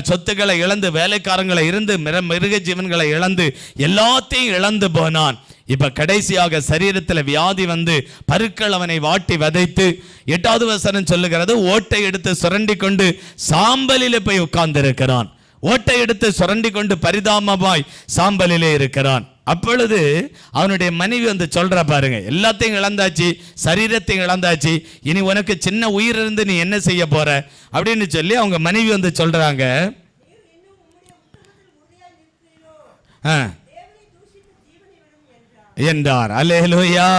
சொத்துக்களை இழந்து, வேலைக்காரங்களை இருந்து, மிருக ஜீவன்களை இழந்து, எல்லாத்தையும் இழந்து போனான். இப்ப கடைசியாக சரீரத்தில் வியாதி வந்து பருக்கள் அவனை வாட்டி வதைத்து, 8வது வசனம் சொல்லுகிறது, ஓட்டை எடுத்து சுரண்டி கொண்டு சாம்பலிலே போய் உட்கார்ந்து இருக்கிறான். ஓட்டை எடுத்து சுரண்டி கொண்டு பரிதாபமாய் சாம்பலிலே இருக்கிறான். அப்பொழுது அவனுடைய மனைவி வந்து சொல்ற பாருங்க, எல்லாத்தையும் இழந்தாச்சு, சரீரத்தையும் இழந்தாச்சு, இனி உனக்கு சின்ன உயிர் இருந்து நீ என்ன செய்ய போற அப்படின்னு சொல்லி அவங்க மனைவி வந்து சொல்றாங்க. என்றார். அல்லேலூயா.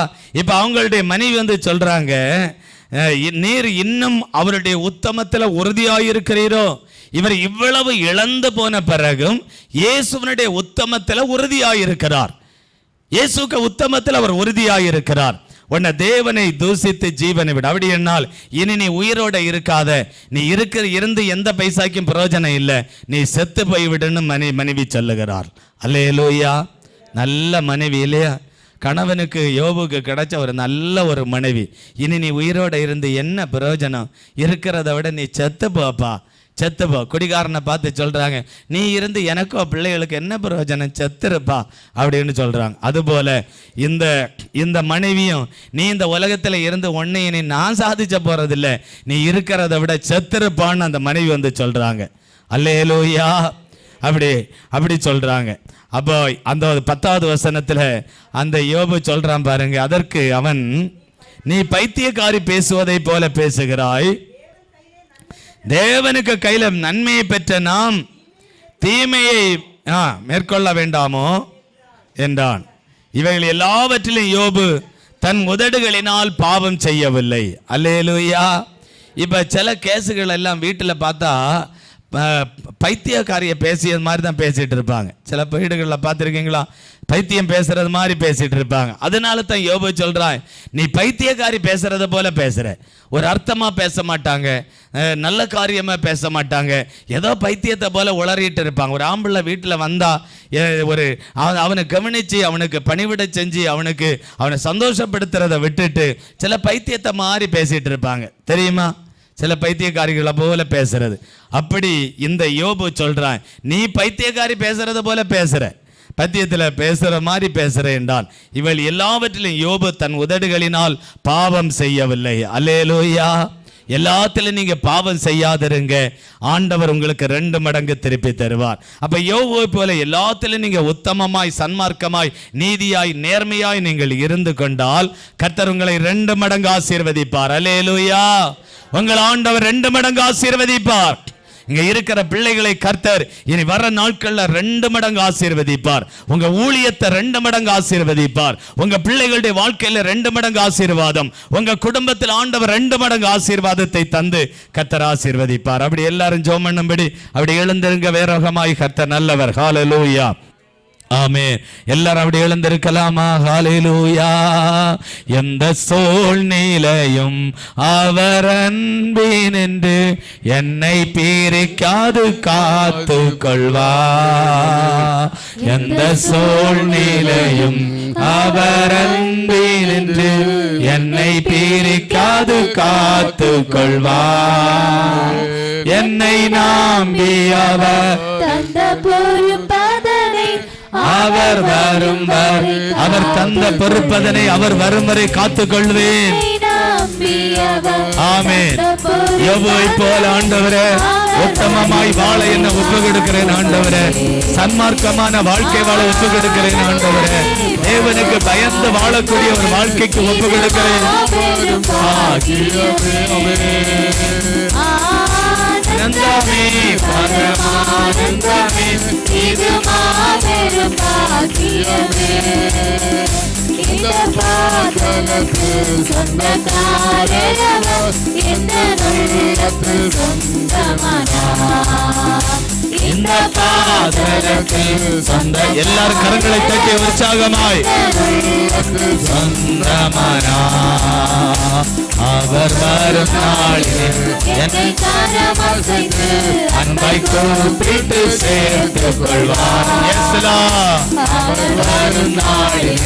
இப்ப அவங்களுடைய மனைவி வந்து சொல்றாங்க, நீர் இன்னும் அவருடைய உத்தமத்துல உறுதியாயிருக்கிறீரோ? இவர் இவ்வளவு இழந்து போன பிறகும் இயேசுவனுடைய உத்தமத்தில் உறுதியாயிருக்கிறார். இயேசுக்கு உத்தமத்தில் அவர் உறுதியாயிருக்கிறார். உன்னை தேவனை தூசித்து ஜீவனை விட, அப்படி என்னால் இனி நீ உயிரோட இருக்காத, நீ இருந்து எந்த பைசாக்கும் பிரயோஜனம் இல்லை, நீ செத்து போய்விடுன்னு மனைவி சொல்லுகிறார். அல்லேலூயா. நல்ல மனைவி இல்லையா? கணவனுக்கு யோபுக்கு கிடைச்ச ஒரு நல்ல ஒரு மனைவி. இனி நீ உயிரோட இருந்து என்ன பிரயோஜனம், இருக்கிறத விட நீ செத்து போப்பா, செத்துப்போ. குடிகாரனை பார்த்து சொல்றாங்க, நீ இருந்து எனக்கோ பிள்ளைகளுக்கு என்ன பிரயோஜனம், செத்துருப்பா அப்படின்னு சொல்றாங்க. அதுபோல இந்த மனைவியும், நீ இந்த உலகத்துல இருந்து ஒன்னையை நீ நான் சாதிச்ச போறதில்லை, நீ இருக்கிறத விட செத்துருப்பான்னு அந்த மனைவி வந்து சொல்றாங்க. அல்லேலூயா. அப்படி சொல்றாங்க. அப்போ அந்த 10வது வசனத்துல அந்த யோபு சொல்றான் பாருங்க, அதற்கு அவன், நீ பைத்தியக்காரி பேசுவதை போல பேசுகிறாய், தேவனுக்கு கையில நன்மையை பெற்ற நாம் தீமையை மேற்கொள்ள வேண்டாமோ என்றான். இவைகள் எல்லாவற்றிலும் யோபு தன் உதடுகளினால் பாவம் செய்யவில்லை. அல்லேலூயா. இப்போ சில கேஸுகள் எல்லாம் வீட்டில் பார்த்தா பைத்தியக்காரியை பேசியது மாதிரி தான் பேசிகிட்டு இருப்பாங்க. சில வீடுகளில் பார்த்துருக்கீங்களா? பைத்தியம் பேசுறது மாதிரி பேசிட்டு இருப்பாங்க. அதனால தான் யோபு சொல்றான், நீ பைத்தியக்காரி பேசுறத போல பேசுற. ஒரு அர்த்தமா பேச மாட்டாங்க, நல்ல காரியமா பேச மாட்டாங்க, ஏதோ பைத்தியத்தை போல உளறிட்டு இருப்பாங்க. ஒரு ஆம்பளை வீட்டில் வந்தா அவனை கவனிச்சு அவனுக்கு பணிவிட செஞ்சு அவனை சந்தோஷப்படுத்துறதை விட்டுட்டு சில பைத்தியத்தை மாதிரி பேசிட்டு இருப்பாங்க. தெரியுமா? சில பைத்தியக்காரிகளை போல பேசுறது. அப்படி இந்த யோபு சொல்றான், நீ பைத்தியக்காரி பேசுறத போல பேசுற, பத்தியத்தில் பேசுற மாதிரி பேசுற என்றான். இவள் எல்லாவற்றிலும் யோபு தன் உதடுகளினால் பாவம் செய்யவில்லை. அல்லேலூயா. எல்லாத்திலும் நீங்க பாவம் செய்யாதிருங்க, ஆண்டவர் உங்களுக்கு 2 மடங்கு திருப்பி தருவார். அப்ப யோபுவை போல எல்லாத்திலும் நீங்க உத்தமமாய், சன்மார்க்கமாய், நீதியாய், நேர்மையாய் நீங்கள் இருந்து கொண்டால் கர்த்தர் உங்களை 2 மடங்கு ஆசீர்வதிப்பார். அல்லேலூயா. உங்கள் ஆண்டவர் 2 மடங்கு ஆசீர்வதிப்பார். இங்க இருக்கிற பிள்ளைகளை கர்த்தர் இனி வர நாட்கள்ல 2 மடங்கு ஆசீர்வதிப்பார். உங்க ஊழியத்தை 2 மடங்கு ஆசீர்வதிப்பார். உங்க பிள்ளைகளுடைய வாழ்க்கையில 2 மடங்கு ஆசீர்வாதம், உங்க குடும்பத்தில் ஆண்டவர் 2 மடங்கு ஆசீர்வாதத்தை தந்து கர்த்தர் ஆசீர்வதிப்பார். அப்படி எல்லாரும் ஜெபம் பண்ணும்படி அப்படி எழுந்திருங்க. வேரகமாய் கர்த்தர் நல்லவர். ஹல்லேலூயா. ஆமென். எல்லாரும் அப்படி எழுந்திருக்கலாமா? ஹல்லேலூயா. எந்த சூழ்நிலையும் அவர் அன்பினின்று என்னை பிரிக்காது காத்து கொள்வார். எந்த சூழ்நிலையும் அவர் அன்பினின்று என்னை பிரிக்காது காத்து கொள்வார். என்னை நம்பி அவர் தந்த பொறுப்பதனை அவர் வரும் அவர் தந்த பொறுப்பதனை அவர் வரும் வரை காத்துக் கொள்வேன். ஆமென். யோபுவை போல ஆண்டவரே உத்தமமாய் வாழ என்ன ஒப்பு கொடுக்கிறேன் ஆண்டவரே. சன்மார்க்கமான வாழ்க்கை வாழ ஒப்பு கொடுக்கிறேன் ஆண்டவரே. தேவனுக்கு பயந்து வாழக்கூடிய ஒரு வாழ்க்கைக்கு ஒப்பு கொடுக்கிறேன். ஆனந்தமே பரமானந்தமே இது மாபெரும் பாக்கியமே. இந்த பாதலுக்கு சொந்தக்காரர் இந்த உள்ளத்தில் சொந்தமானார். இந்த பாதலுக்கு சொந்த எல்லாரும் கரங்களை தட்டி உற்சாகமாய் சொந்தமானார். அவர் வரும் நாளில் என்னை கரமசைத்து அன்பை கூப்பிட்டு சேர்த்துக் கொள்வார். அவர் வரும் நாளில்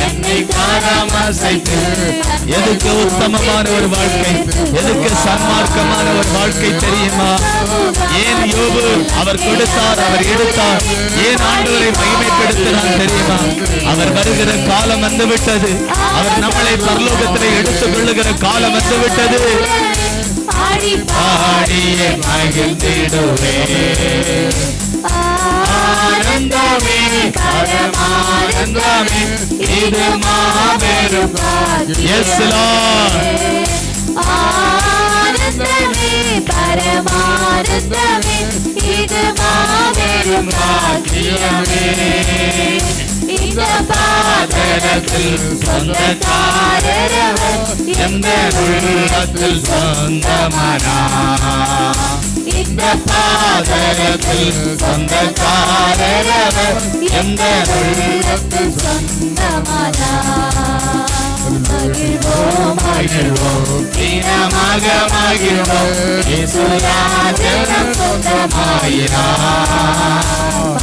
என்னை கரமசைத்து. எதுக்கு உத்தமமான ஒரு வாழ்க்கை, எதுக்கு சன்மார்க்கமான ஒரு வாழ்க்கை தெரியுமா? ஏன் யோபு அவர் கொடுத்தார், அவர் எடுத்தார், ஏன் ஆண்டவரை மகிமைப்படுத்தினார் தெரியுமா? அவர் வருகிற காலம் வந்து விட்டது. அவர் நம்மளை பரலோகத்தில் எடுத்துக் கொள்ளுகிற காலம் வந்து விட்டது. பாடியே மகிழ்ந்திடுவே. ஆனந்தமே பரமானந்தமே இது மாபெரும் ஆனந்தமே பரமானந்தமே இது மாபெரும் பாக்கியமே. இந்த பாதத்தில் சொந்தக்காரர் எந்த உள்ளத்தில் சொந்தமானார். இந்த பாதத்தில் சொந்தக்காரர் எந்த உள்ளத்தில் சொந்தமானார். மகிழ்வோம் மகிழ்வோம் தினமாக மகிழ்வோம் இயேசுராஜனம் சொந்தமாயினார்.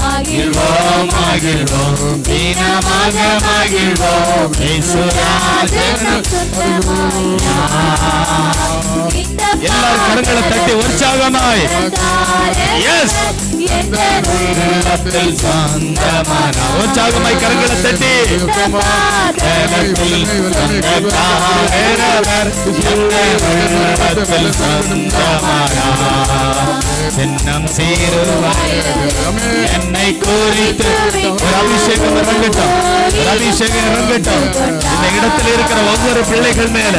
மகிழ்வோம் மகிழ்வோம் தினமாக மகிழ்வோம் இயேசுராஜனம் சொந்தமாயினார். எல்லாரும் கரங்களை தட்டி உற்சாகமாய் எஸ் உள்ளத்தில் சொந்தமான உற்சாகமாய் கரங்களை தட்டி உள்ளத்தில் சொந்தமான சின்னம் சீருவாய் என்னை குறித்து ஒரு அபிஷேகம் இறங்கட்டும், ஒரு அபிஷேகம் இறங்கட்டும். இந்த இடத்தில் இருக்கிற ஒவ்வொரு பிள்ளைகள் மேல,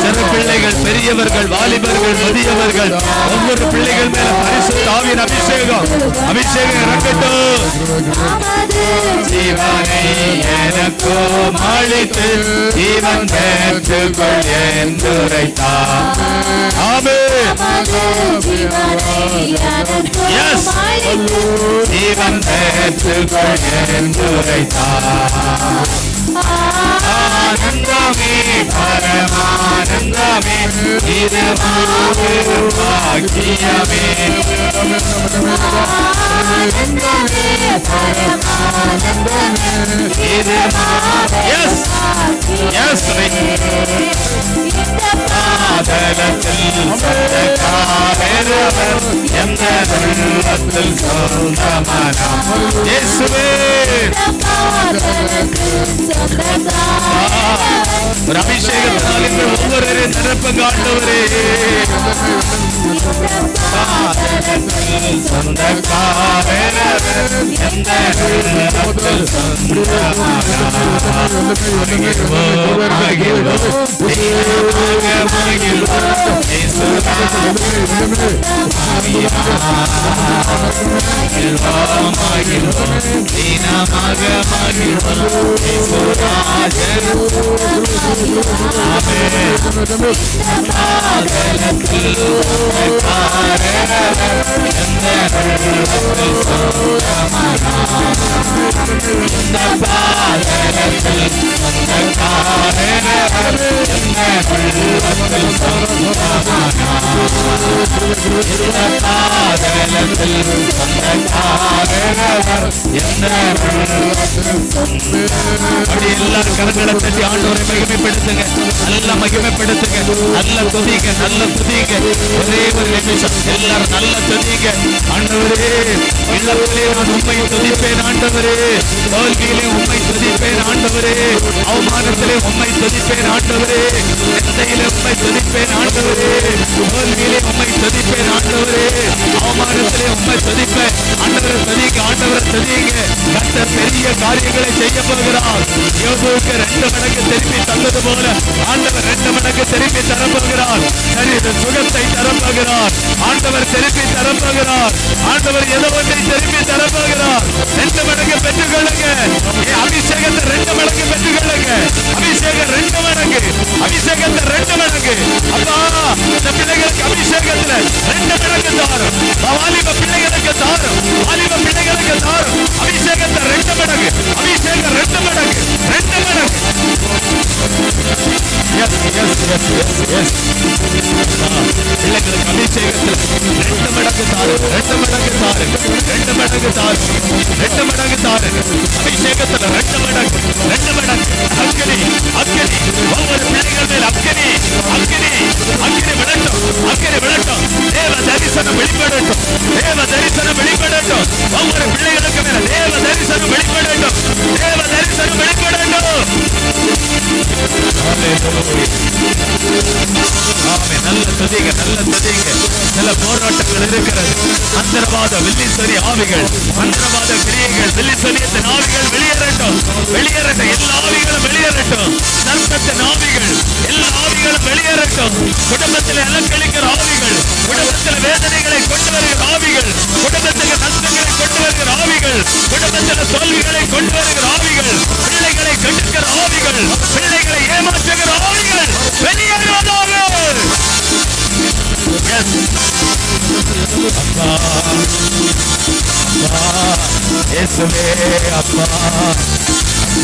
சிறு பிள்ளைகள், பெரியவர்கள், வாலிபர்கள், முதியவர்கள், ஒவ்வொரு பிள்ளைகள் மேல பரிசுத்த ஆவியின் அபிஷேகம், அபிஷேகம் இறங்கட்டும். ஜீவனை எனக்கு அளித்து ஜீவன் பெற்றுக்கொள் என்று உரைத்தார். ஆமென். Yes. ஜீவன் பெற்றுக்கொள் என்று உரைத்தார். ஆனந்தமே பரமானந்தமே இது பாக்கியமே. ஆதலத்தில் சந்தக்காரவர் எந்த உள்ளத்தில் சொந்தமான இயேசுவே. ஒரு அபிஷேகத்தினால் இந்த ஒவ்வொருவரையும் நிரப்புங்க ஆண்டவரே. சொந்தக்காரவர் எந்த உள்ளத்தில் சொந்தமான எல்லாரும் கரங்களை தட்டி ஆண்டவரை மகிமைப்படுத்துங்க, நல்லா மகிமைப்படுத்துங்க, நல்ல துதிங்க, நல்ல துதிங்க. ஒரே ஒரு நிமிஷம் எல்லாரும் நல்ல துதிங்க. ஆண்டவரே, இல்லத்திலே நான் உம்மை துதிப்பேன் ஆண்டவரே, தோல்வியிலே உம்மை துதிப்பேன் ஆண்டவரே, அவமானத்திலே உம்மை துதிப்பேன் ஆண்டவரே, நிந்தையிலே உம்மை துதிப்பேன் ஆண்டவரே, தோல்வியிலே உம்மை துதிப்பேன் ஆண்டவரே, அவமானத்திலே உம்மை துதிப்பேன். ஆண்டவரை துதிங்க, ஆண்டவரை துதிங்க. கர்த்தர் பெரிய காரியங்களை செய்ய போகிறார். யோபுவுக்கு 2 மடங்கு திருப்பி தந்தது போல ஆண்டவர் 2 மடங்கு திருப்பி தரப்போகிறார். சரீர சுகத்தை தரப்போகிறார். ஆண்டவர் திருப்பி தரப்போகிறார். ஆண்டவர் ஏதோ ஒன்றை திருப்பி தரப்போகிறார். 2 மடங்கு பெற்றுக்கொள்ளுங்க. அபிஷேகத்தை 2 மடங்கு பெற்றுக்கொள்ளுங்க. அபிஷேகம் 2 மடங்கு, அபிஷேகத்தை 2 மடங்கு. அப்பா, இந்த பிள்ளைகளுக்கு அபிஷேகத்துல 2 மடங்கு தாரும். வாலிப பிள்ளைகளுக்கு தாரும், வாலிப பிள்ளைகளுக்கு தாரும். அபிஷேகத்தை 2 மடங்கு, அபிஷேகம் 2 மடங்கு, 2 மடங்கு. பிள்ளைகளுக்கு அபிஷேகத்தில் 2 மடங்கு தாரு, 2 மடங்கு தாரு, 2 மடங்கு தாரு, 2 மடங்கு தாரு. அபிஷேகத்தில் 2 மடங்கு, 2 மடங்கு. அக்கினி, அக்கினி, ஒவ்வொரு பிள்ளைகள் மேல் அக்கினி, அக்கினி, அக்கினி விளட்டும், அக்கினி விளட்டும். தேவ தரிசனம் வெளிப்படட்டும், தேவ தரிசனம் வெளிப்படட்டும். ஒவ்வொரு பிள்ளைகளுக்கு மேல தேவ தரிசனம் வெளிப்படட்டும், தேவ தரிசனம் வெளிப்படட்டும். நல்ல துதிங்க, நல்ல துதிங்க. சில போராட்டங்கள் இருக்கிறது. மந்திரவாத வில்லிசனி ஆவிகள், மந்திரவாத கிரியைகள், வில்லிசனியத்தின் ஆவிகள் வெளியேறட்டும், வெளியேறட்டும். எல்லா ஆவிகளும் வெளியேறட்டும். சர்ப்பத்தின் ஆவிகள், எல்லா ஆவிகளும் வெளியேறட்டும். குடும்பத்தில் அலக்களிக்கிற ஆவிகள், குடும்பத்தில் வேதனைகளை கொண்டு வருகிற ஆவிகள், குடும்பத்துக்கு நஷ்டங்களை கொண்டு வருகிற ஆவிகள், குடும்பத்தில் தோல்விகளை கொண்டு வருகிற ஆவிகள், பிள்ளைகளை கெடுக்கிற ஆவிகள், பிள்ளைகளை ஏமாற்றுகிற ஆவிகள் வெளியேறுவதாக. அப்பா, அப்பா, இயேசுவே, அப்பா,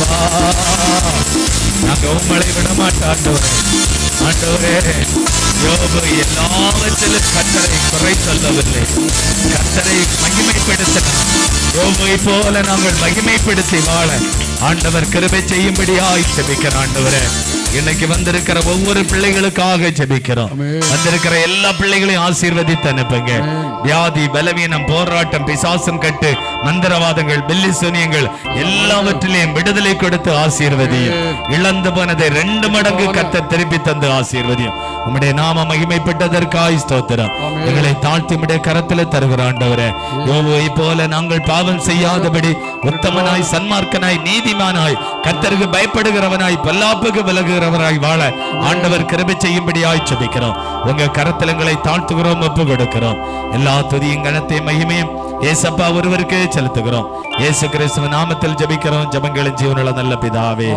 அப்பா, நாங்க உங்களை விட மாட்டோம் ஆண்டவரே. யோபு எல்லாவற்றிலும் கர்த்தரை குறை சொல்லவில்லை, கர்த்தரை மகிமைப்படுத்தினார். யோபுவை போல நாங்கள் மகிமைப்படுத்தி வாழ ஆண்டவர் கிருபை செய்யும்படியாய் ஜெபிக்கிற ஆண்டவரே. இன்னைக்கு வந்திருக்கிற ஒவ்வொரு பிள்ளைகளுக்காக ஜெபிக்கிறோம். வந்திருக்கிற எல்லா பிள்ளைகளையும் ஆசீர்வதித்து அனுப்புங்க. வியாதி, பலவீனம், போராட்டம், பிசாசம் கட்டு, மந்திரவாதங்கள், பில்லி சூனியங்கள் எல்லாவற்றிலையும் விடுதலை கொடுத்து ஆசீர்வதியும். இழந்து போனதை 2 மடங்கு கர்த்தர் திருப்பி தந்து ஆசீர்வதியும். உம்முடைய நாம மகிமைப்பட்டதற்காய் ஸ்தோத்திரம். எங்களை தாழ்த்தி உம்முடைய கரத்தில் தருகிற ஆண்டவரே, யோபுவை போல நாங்கள் பாவம் செய்யாதபடி உத்தமனாய், சன்மார்க்கனாய், நீதிமானாய், கர்த்தருக்கு பயப்படுகிறவனாய், பொல்லாப்புக்கு விலகுகிறவனாய் வாழ ஆண்டவர் கிருபை செய்யும்படியாய் ஜெபிக்கிறோம். உங்க கரத்தில் எங்களை தாழ்த்துகிறோம், ஒப்பு கொடுக்கிறோம். எல்லா துதியும் கனத்தையும் மகிமையும் ஏசப்பா ஒருவருக்கே செலுத்துகிறோம். இயேசு கிறிஸ்துவின் நாமத்தில் ஜெபிக்கிறோம். ஜெபங்களின் ஜீவனுள்ள நல்ல பிதாவே.